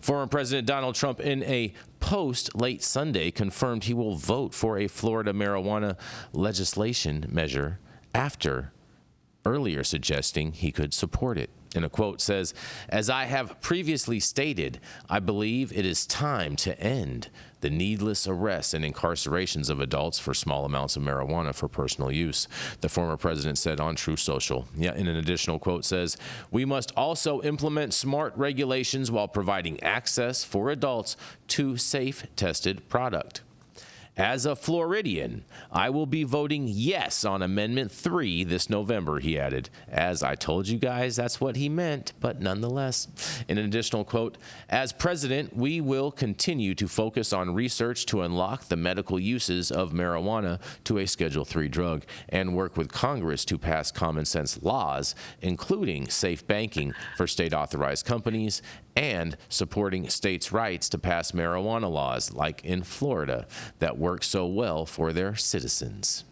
Former President Donald Trump, in a post late Sunday, confirmed he will vote for a Florida marijuana legislation measure after earlier suggesting he could support it. In a quote says, "As I have previously stated, I believe it is time to end the needless arrests and incarcerations of adults for small amounts of marijuana for personal use," the former president said on Truth Social. Yeah, in an additional quote says, "We must also implement smart regulations while providing access for adults to safe, tested product. As a Floridian, I will be voting yes on Amendment 3 this November," he added. "As I told you guys, that's what he meant, but nonetheless." In an additional quote, "As president, we will continue to focus on research to unlock the medical uses of marijuana to a Schedule III drug and work with Congress to pass common sense laws, including safe banking for state-authorized companies and supporting states' rights to pass marijuana laws, like in Florida, that work so well for their citizens."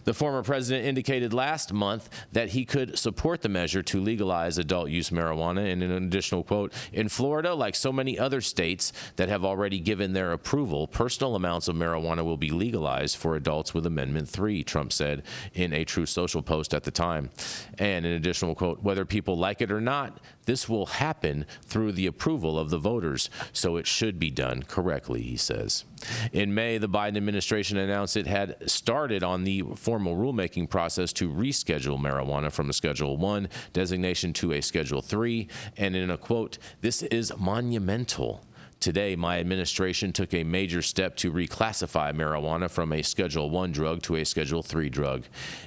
The former president indicated last month that he could support the measure to legalize adult use marijuana. In an additional quote, "In Florida, like so many other states that have already given their approval, personal amounts of marijuana will be legalized for adults with Amendment 3, Trump said in a Truth Social post at the time. And an additional quote, "Whether people like it or not, this will happen through the approval of the voters, so it should be done correctly," he says. In May, the Biden administration announced it had started on the formal rulemaking process to reschedule marijuana from a Schedule I designation to a Schedule III, and in a quote, "This is monumental. Today, my administration took a major step to reclassify marijuana from a Schedule I drug to a Schedule III drug.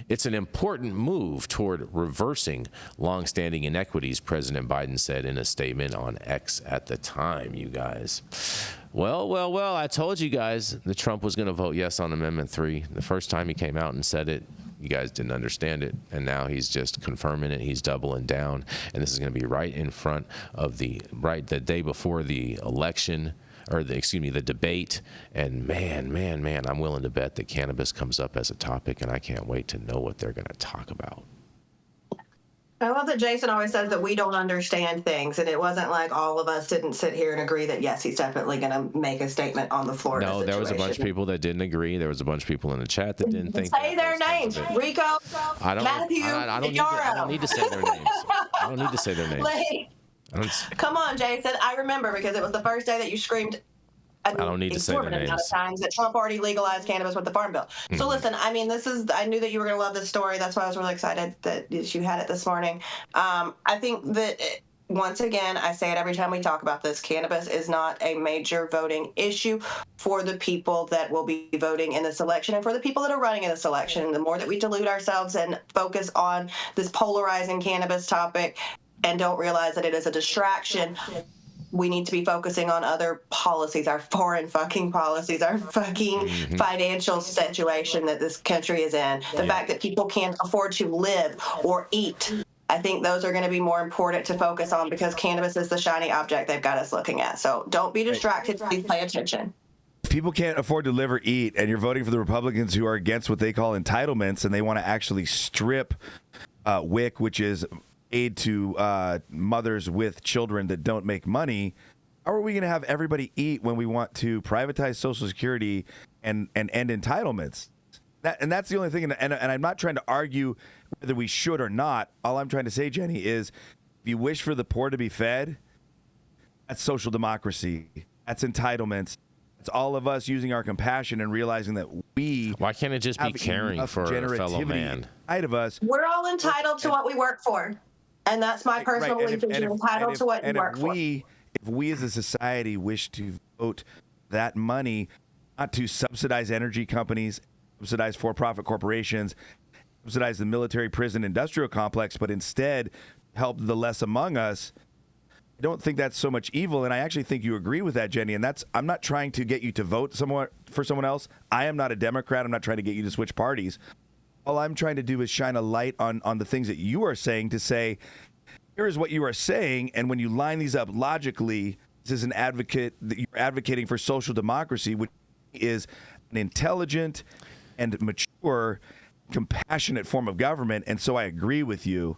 It's an important move toward reversing longstanding inequities," President Biden said in a statement on X at the time, you guys. Well, I told you guys that Trump was going to vote yes on Amendment 3. The first time he came out and said it, you guys didn't understand it, and now he's just confirming it. He's doubling down, and this is going to be right in front of the day before the election, or the debate. And man, I'm willing to bet that cannabis comes up as a topic, and I can't wait to know what they're going to talk about. I love that Jason always says that we don't understand things, and it wasn't like all of us didn't sit here and agree that, yes, he's definitely going to make a statement on the Florida situation. There was a bunch of people that didn't agree. There was a bunch of people in the chat that didn't think. Say their names. Rico, Mathieu, Yarrow. I don't need to say their names. I don't need to say their names. Come on, Jason. I remember because it was the first day that you screamed. I don't need to say their names. Amount of times that Trump already legalized cannabis with the Farm Bill. Mm-hmm. So listen, I mean, I knew that you were going to love this story. That's why I was really excited that you had it this morning. I think that, once again, I say it every time we talk about this, cannabis is not a major voting issue for the people that will be voting in this election and for the people that are running in this election. The more that we delude ourselves and focus on this polarizing cannabis topic and don't realize that it is a distraction, we need to be focusing on other policies, our foreign fucking policies, our fucking financial situation that this country is in. The fact that people can't afford to live or eat. I think those are going to be more important to focus on because cannabis is the shiny object they've got us looking at. So don't be distracted. Please pay attention. If people can't afford to live or eat, and you're voting for the Republicans who are against what they call entitlements, and they want to actually strip WIC, which is aid to mothers with children that don't make money, how are we going to have everybody eat when we want to privatize Social Security and end entitlements? That's the only thing. And I'm not trying to argue whether we should or not. All I'm trying to say, Jenny, is if you wish for the poor to be fed, that's social democracy. That's entitlements. It's all of us using our compassion and realizing that why can't it just be caring for a fellow man? Of us. We're all entitled to what we work for. And that's my personal belief, that you're entitled to what you work for. If we as a society wish to vote that money not to subsidize energy companies, subsidize for-profit corporations, subsidize the military prison industrial complex, but instead help the less among us, I don't think that's so much evil. And I actually think you agree with that, Jenny. And I'm not trying to get you to vote for someone else. I am not a Democrat. I'm not trying to get you to switch parties. All I'm trying to do is shine a light on the things that you are saying, to say, here is what you are saying, and when you line these up logically, this is an advocate that you're advocating for social democracy, which is an intelligent and mature, compassionate form of government. And so I agree with you.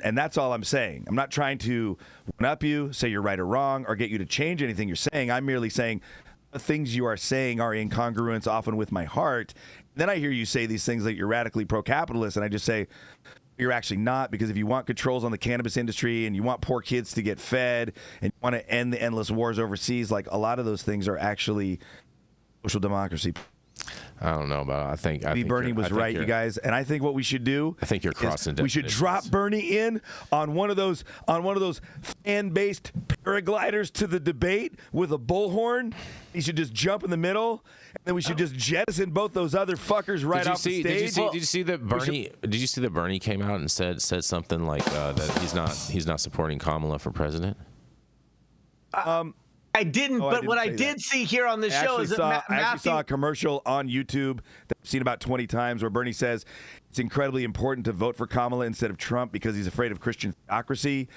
And that's all I'm saying. I'm not trying to one-up you, say you're right or wrong, or get you to change anything you're saying. I'm merely saying the things you are saying are in congruence often with my heart. Then I hear you say these things like you're radically pro-capitalist, and I just say you're actually not, because if you want controls on the cannabis industry and you want poor kids to get fed and you want to end the endless wars overseas, like a lot of those things are actually social democracy. I don't know, but I think Bernie was right, you guys. And I think what we should do, I think you're crossing. We should drop Bernie in on one of those fan-based paragliders to the debate with a bullhorn. He should just jump in the middle, and then we should just jettison both those other fuckers right off the stage. Did you see that Bernie? Did you see that Bernie came out and said something like that he's not supporting Kamala for president? I didn't, but what I did see here on the show is that I actually saw a commercial on YouTube that I've seen about 20 times where Bernie says it's incredibly important to vote for Kamala instead of Trump because he's afraid of Christian theocracy,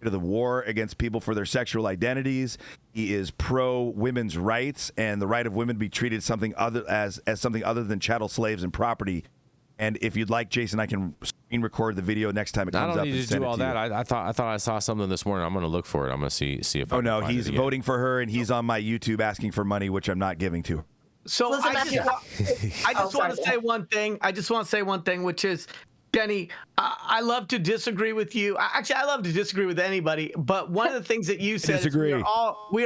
to the war against people for their sexual identities. He is pro women's rights and the right of women to be treated as something other than chattel slaves and property. And if you'd like, Jason, I can screen record the video next time it comes up. I don't need to do all that. I thought I saw something this morning. I'm going to look for it. I'm going to see if. Oh no, he's voting for her, and he's on my YouTube asking for money, which I'm not giving to her. So I just want to say one thing. I just want to say one thing, which is, Jenny, I love to disagree with you. Actually, I love to disagree with anybody. But one of the things that you said is we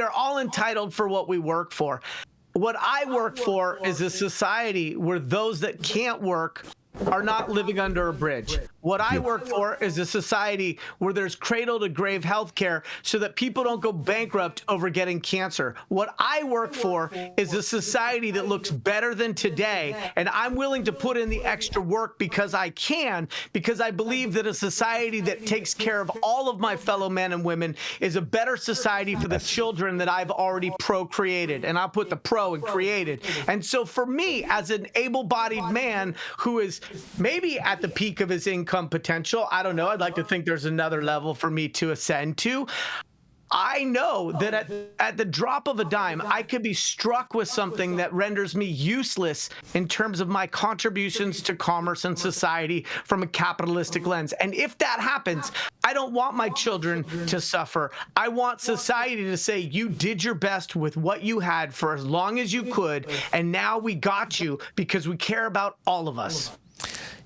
are all entitled for what we work for. What I work for is a society where those that can't work are not living under a bridge. What I work for is a society where there's cradle to grave health care so that people don't go bankrupt over getting cancer. What I work for is a society that looks better than today, and I'm willing to put in the extra work because I can, because I believe that a society that takes care of all of my fellow men and women is a better society for the children that I've already procreated, and I'll put the pro in created. And so for me, as an able-bodied man who is maybe at the peak of his income potential, I don't know, I'd like to think there's another level for me to ascend to. I know that at the drop of a dime, I could be struck with something that renders me useless in terms of my contributions to commerce and society from a capitalistic lens. And if that happens, I don't want my children to suffer. I want society to say, you did your best with what you had for as long as you could, and now we got you because we care about all of us.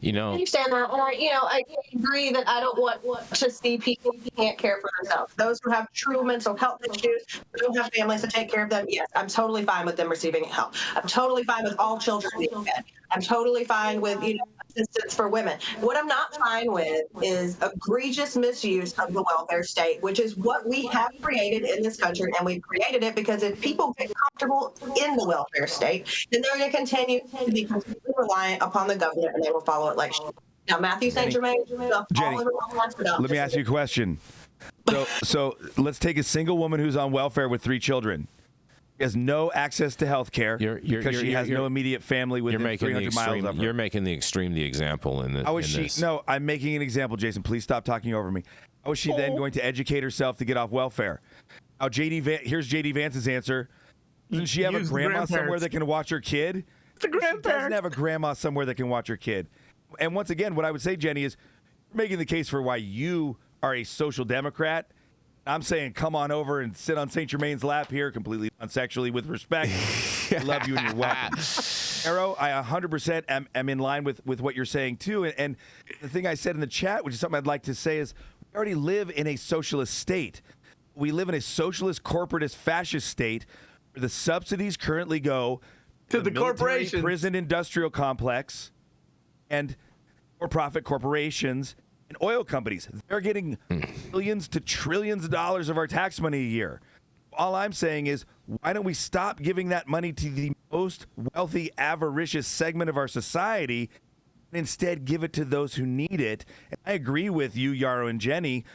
I understand that, and I agree that I don't want to see people who can't care for themselves. Those who have true mental health issues, who don't have families to take care of them, yes, I'm totally fine with them receiving help. I'm totally fine with all children being fed. I'm totally fine with assistance for women. What I'm not fine with is egregious misuse of the welfare state, which is what we have created in this country, and we've created it because if people get comfortable in the welfare state, then they're going to continue to be completely reliant upon the government, and they will follow it like shit. Now, Mathieu St, Germain, Jenny, let me ask you a question. So let's take a single woman who's on welfare with 3 children. She has no access to health care because she has no immediate family within 300 miles of her. You're making the extreme the example in this. No, I'm making an example, Jason. Please stop talking over me. How is she then going to educate herself to get off welfare? Here's JD Vance's answer. Doesn't she have a grandma somewhere that can watch her kid? It's a grandparent. She doesn't have a grandma somewhere that can watch her kid. And once again, what I would say, Jenny, is you're making the case for why you are a social democrat. I'm saying come on over and sit on St. Germain's lap here, completely non-sexually, with respect. I love you and you're welcome. Yarrow, I 100% am in line with what you're saying, too. And the thing I said in the chat, which is something I'd like to say, is we already live in a socialist state. We live in a socialist, corporatist, fascist state where the subsidies currently go to the corporations, prison industrial complex, and for-profit corporations and oil companies. They're getting billions to trillions of dollars of our tax money a year. All I'm saying is, why don't we stop giving that money to the most wealthy, avaricious segment of our society and instead give it to those who need it? And I agree with you, Yarrow and Jenny.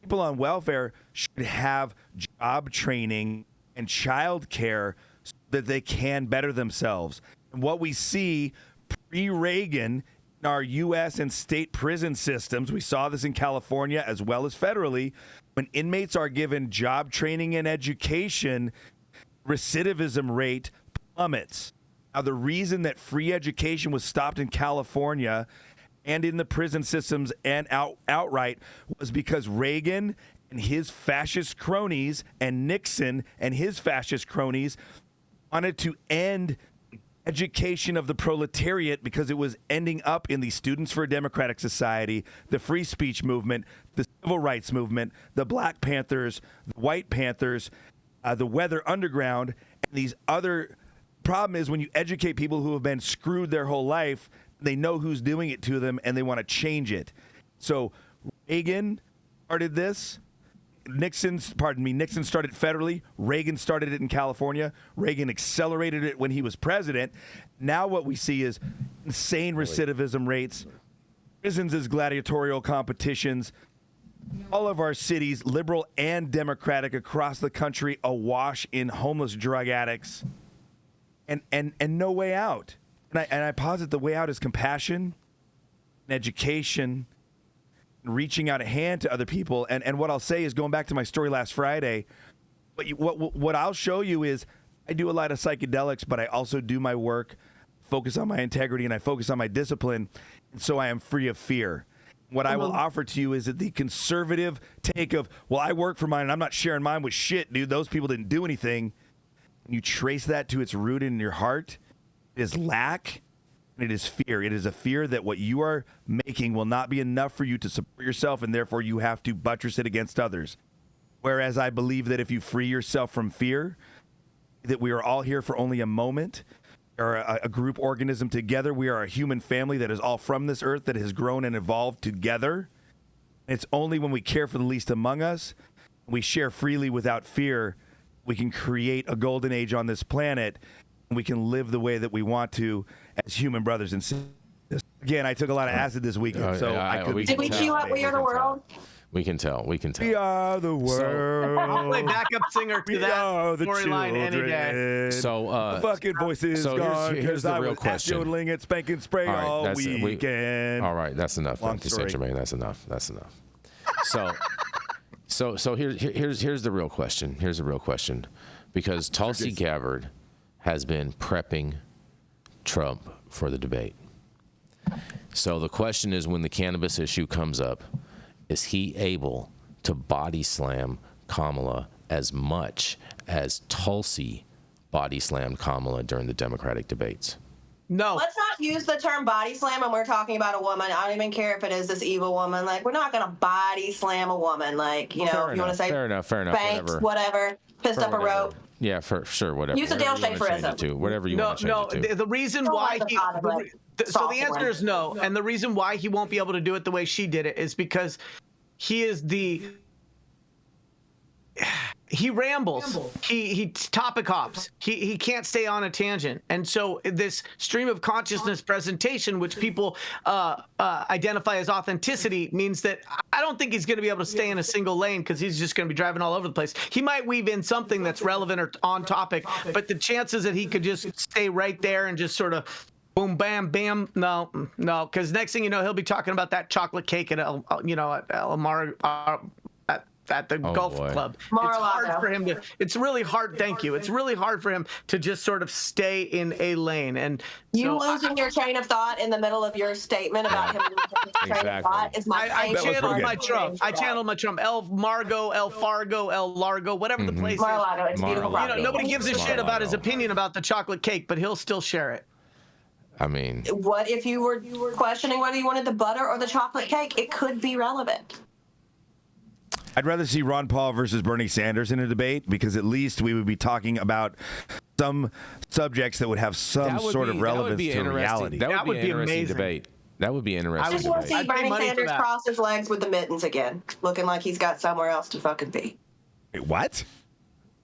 People on welfare should have job training and child care so that they can better themselves. And what we see pre-Reagan in our U.S. and state prison systems, we saw this in California as well as federally, when inmates are given job training and education, recidivism rate plummets. Now, the reason that free education was stopped in California and in the prison systems and outright was because Reagan and his fascist cronies and Nixon and his fascist cronies wanted to end education of the proletariat because it was ending up in the Students for a Democratic Society, the free speech movement, the civil rights movement, the Black Panthers, the White Panthers, the Weather Underground, and these other. Problem is when you educate people who have been screwed their whole life, they know who's doing it to them and they want to change it. So Reagan started this. Nixon started it federally. Reagan started it in California. Reagan accelerated it when he was president. Now what we see is insane recidivism rates, prisons as gladiatorial competitions. All of our cities, liberal and democratic across the country, awash in homeless drug addicts. And no way out. And I posit the way out is compassion and education and reaching out a hand to other people. And what I'll say is, going back to my story last Friday, what I'll show you is I do a lot of psychedelics, but I also do my work, focus on my integrity, and I focus on my discipline. And so I am free of fear. What I will offer to you is that the conservative take of, well, I work for mine and I'm not sharing mine with shit, dude. Those people didn't do anything. And you trace that to its root in your heart, it is lack and it is fear. It is a fear that what you are making will not be enough for you to support yourself, and therefore you have to buttress it against others. Whereas I believe that if you free yourself from fear, that we are all here for only a moment. We are a group organism together. We are a human family that is all from this earth that has grown and evolved together. And it's only when we care for the least among us, we share freely without fear, we can create a golden age on this planet, and we can live the way that we want to as human brothers and sisters. Again, I took a lot of acid this weekend, so I could. Did we cue up "We Are the World"? We can tell. We We are the world. I'll play backup singer to that storyline any day. So, the fucking voice is gone. Here's the real question. Yodeling at Spank and Spray all weekend. All right, that's enough. Long Thank you, story. Germain. That's enough. So here's the real question. Here's the real question, because Tulsi Gabbard has been prepping Trump for the debate. So the question is, when the cannabis issue comes up, is he able to body slam Kamala as much as Tulsi body slammed Kamala during the Democratic debates? No. Let's not use the term body slam when we're talking about a woman. I don't even care if it is this evil woman. Like, we're not going to body slam a woman. Like, you know, if you want to say fair enough, banked, whatever, pissed up a rope. Yeah, for sure, whatever. Use a Dale Schaeferism. Whatever you want to change it to. The reason why he... So the answer is no. And the reason why he won't be able to do it the way she did it is because he is he rambles. He topic hops. He can't stay on a tangent. And so this stream of consciousness presentation, which people identify as authenticity, means that I don't think he's going to be able to stay in a single lane, because he's just going to be driving all over the place. He might weave in something that's relevant or on topic, but the chances that he could just stay right there and just sort of boom, bam, bam. No, because next thing you know, he'll be talking about that chocolate cake at at the golf club. It's hard for him to. It's really hard. Thank you. It's really hard for him to just sort of stay in a lane. And you losing your train of thought in the middle of your statement about him losing his train of thought is my I channeled my Trump. I channeled my Trump. El Margo, El Fargo, El Largo, whatever the place is. Mar-a-Lago. It's beautiful property. Nobody gives a shit about his opinion about the chocolate cake, but he'll still share it. I mean, what if you were questioning whether you wanted the butter or the chocolate cake? It could be relevant. I'd rather see Ron Paul versus Bernie Sanders in a debate, because at least we would be talking about some subjects that would have some sort of relevance to reality. That would be an interesting amazing debate. That would be interesting. I just want to see Bernie Sanders cross his legs with the mittens again, looking like he's got somewhere else to fucking be. Wait, what?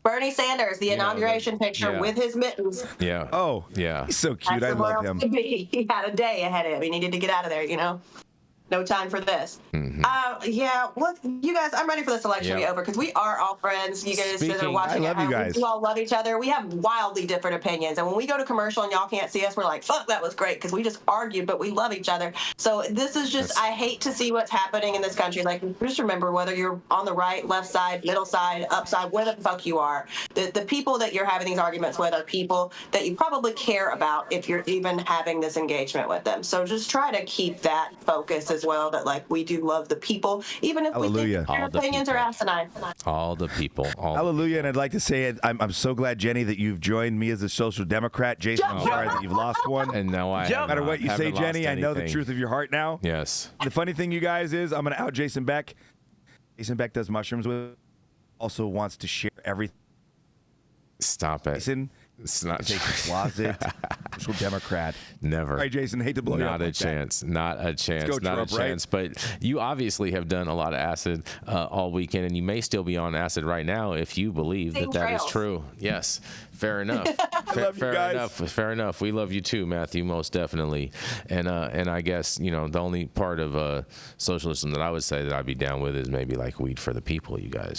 Bernie Sanders, the inauguration picture with his mittens. Yeah. Oh, yeah. He's so cute. I love him. He had a day ahead of him. He needed to get out of there, you know? No time for this. Yeah, look, you guys, I'm ready for this election to be over because we are all friends. You guys that are watching I love you guys. we all love each other. We have wildly different opinions. And when we go to commercial and y'all can't see us, we're like, fuck, that was great because we just argued, but we love each other. So this is just, I hate to see what's happening in this country. Like, just remember, whether you're on the right, left side, middle side, upside, where the fuck you are, the people that you're having these arguments with are people that you probably care about if you're even having this engagement with them. So just try to keep that focus as well, that like we do love the people, even if we think their opinions are asinine. All the people. Hallelujah. And I'd like to say I'm so glad, Jenny, that you've joined me as a social democrat. Jason, I'm sorry that you've lost one. And no, no matter what you say, Jenny, I know the truth of your heart now. Yes. The funny thing, you guys, is I'm going to out Jason Beck. Jason Beck does mushrooms with, also wants to share everything. Stop it. Jason, it's not closet social democrat. Never. All right, Jason, hate to blow you up. Not a chance. Not a chance. Go, not Trump, a chance. Right? But you obviously have done a lot of acid all weekend, and you may still be on acid right now if you believe that is true. Yes. Fair enough. Fair enough. We love you too, Matthew, most definitely. And I guess, the only part of socialism that I would say that I'd be down with is maybe like weed for the people, you guys.